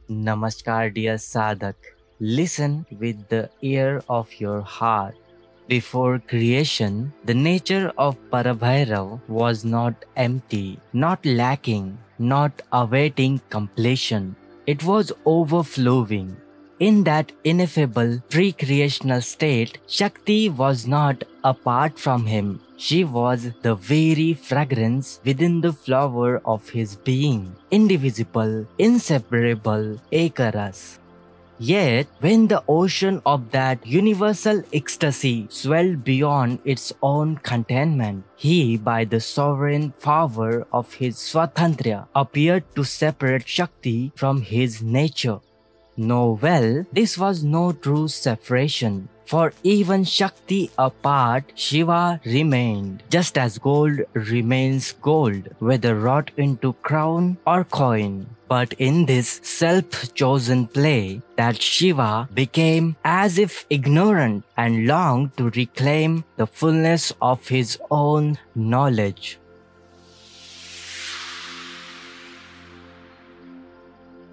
Namaskar, dear Sadhak. Listen with the ear of your heart. Before creation, the nature of Parabhairav was not empty, not lacking, not awaiting completion. It was overflowing. In that ineffable pre-creational state, Shakti was not apart from him. She was the very fragrance within the flower of his being, indivisible, inseparable, Ekaras. Yet, when the ocean of that universal ecstasy swelled beyond its own containment, he, by the sovereign power of his Swatantrya, appeared to separate Shakti from his nature. No, well, this was no true separation. For even Shakti apart, Shiva remained, just as gold remains gold, whether wrought into crown or coin. But in this self-chosen play, that Shiva became as if ignorant and longed to reclaim the fullness of his own knowledge.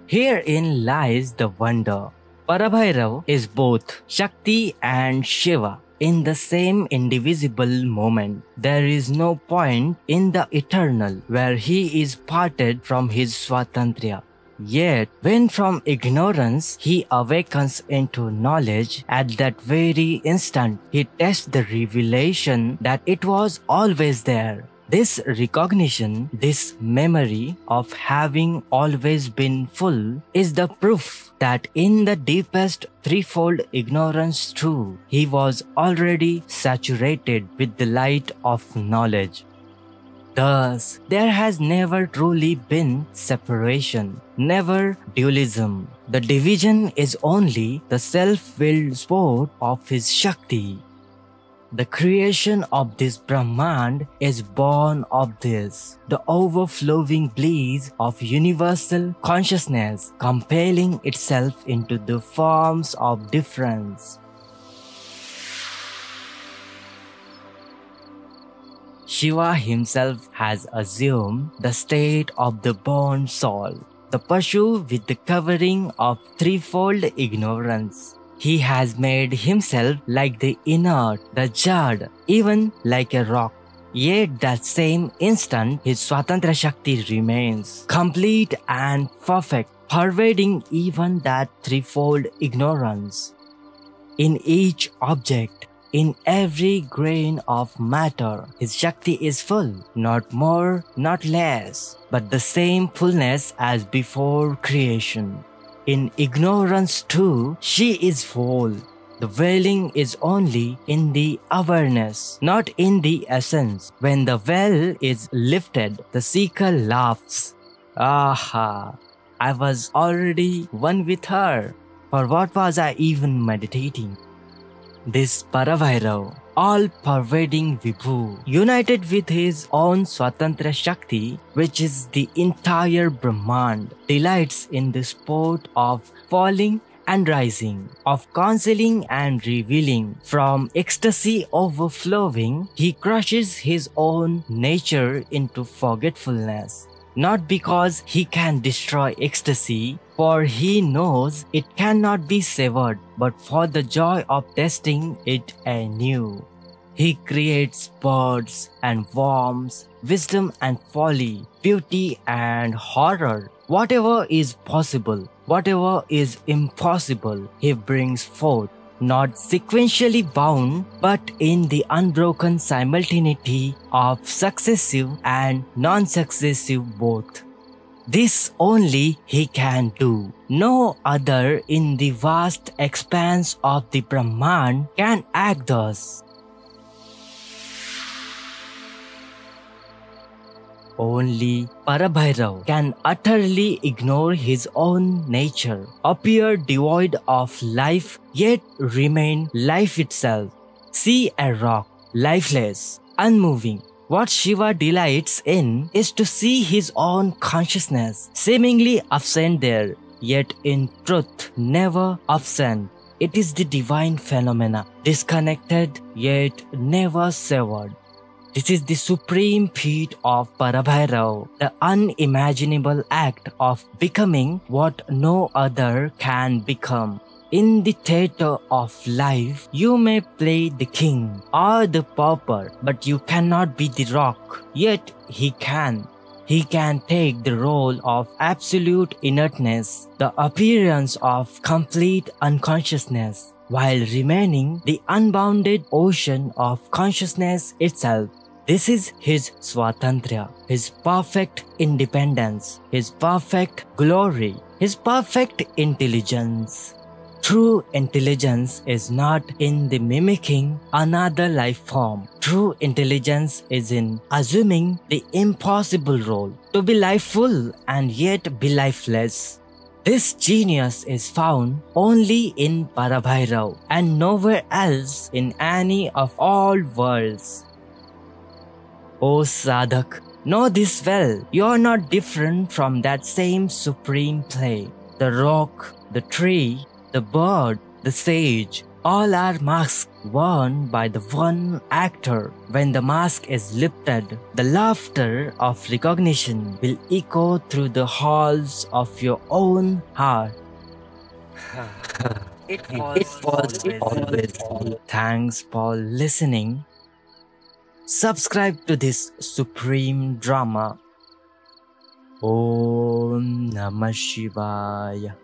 Herein lies the wonder. Parabhairav is both Shakti and Shiva in the same indivisible moment. There is no point in the eternal where he is parted from his Swatantrya. Yet, when from ignorance he awakens into knowledge, at that very instant he tests the revelation that it was always there. This recognition, this memory of having always been full is the proof that in the deepest threefold ignorance too, he was already saturated with the light of knowledge. Thus, there has never truly been separation, never dualism. The division is only the self-willed sport of his Shakti. The creation of this Brahmand is born of this, the overflowing bliss of universal consciousness compelling itself into the forms of difference. Shiva himself has assumed the state of the born soul, the Pashu with the covering of threefold ignorance. He has made himself like the inert, the jad, even like a rock. Yet that same instant his Swatantra Shakti remains, complete and perfect, pervading even that threefold ignorance. In each object, in every grain of matter, his Shakti is full, not more, not less, but the same fullness as before creation. In ignorance too, she is full. The veiling is only in the awareness, not in the essence. When the veil is lifted, the seeker laughs. Aha! I was already one with her. For what was I even meditating? This Parabhairav, all-pervading Vibhu, united with his own Swatantra Shakti, which is the entire Brahmand, delights in the sport of falling and rising, of concealing and revealing. From ecstasy overflowing, he crushes his own nature into forgetfulness. Not because he can destroy ecstasy, for he knows it cannot be severed, but for the joy of testing it anew. He creates birds and worms, wisdom and folly, beauty and horror. Whatever is possible, whatever is impossible, he brings forth, not sequentially bound, but in the unbroken simultaneity of successive and non-successive both. This only he can do. No other in the vast expanse of the Brahman can act thus. Only Parabhairav can utterly ignore his own nature, appear devoid of life, yet remain life itself. See a rock, lifeless, unmoving. What Shiva delights in is to see his own consciousness, seemingly absent there, yet in truth never absent. It is the divine phenomena, disconnected yet never severed. This is the supreme feat of Parabhairav, the unimaginable act of becoming what no other can become. In the theater of life, you may play the king or the pauper, but you cannot be the rock. Yet he can. He can take the role of absolute inertness, the appearance of complete unconsciousness, while remaining the unbounded ocean of consciousness itself. This is his Swatantrya, his perfect independence, his perfect glory, his perfect intelligence. True intelligence is not in the mimicking another life form. True intelligence is in assuming the impossible role, to be lifeful and yet be lifeless. This genius is found only in Parabhairav and nowhere else in any of all worlds. O Sadhak, know this well. You are not different from that same supreme play. The rock, the tree, the bird, the sage, all are masks worn by the one actor. When the mask is lifted, the laughter of recognition will echo through the halls of your own heart. It was always. Thanks for listening. Subscribe to this supreme drama. Om Namah Shivaya.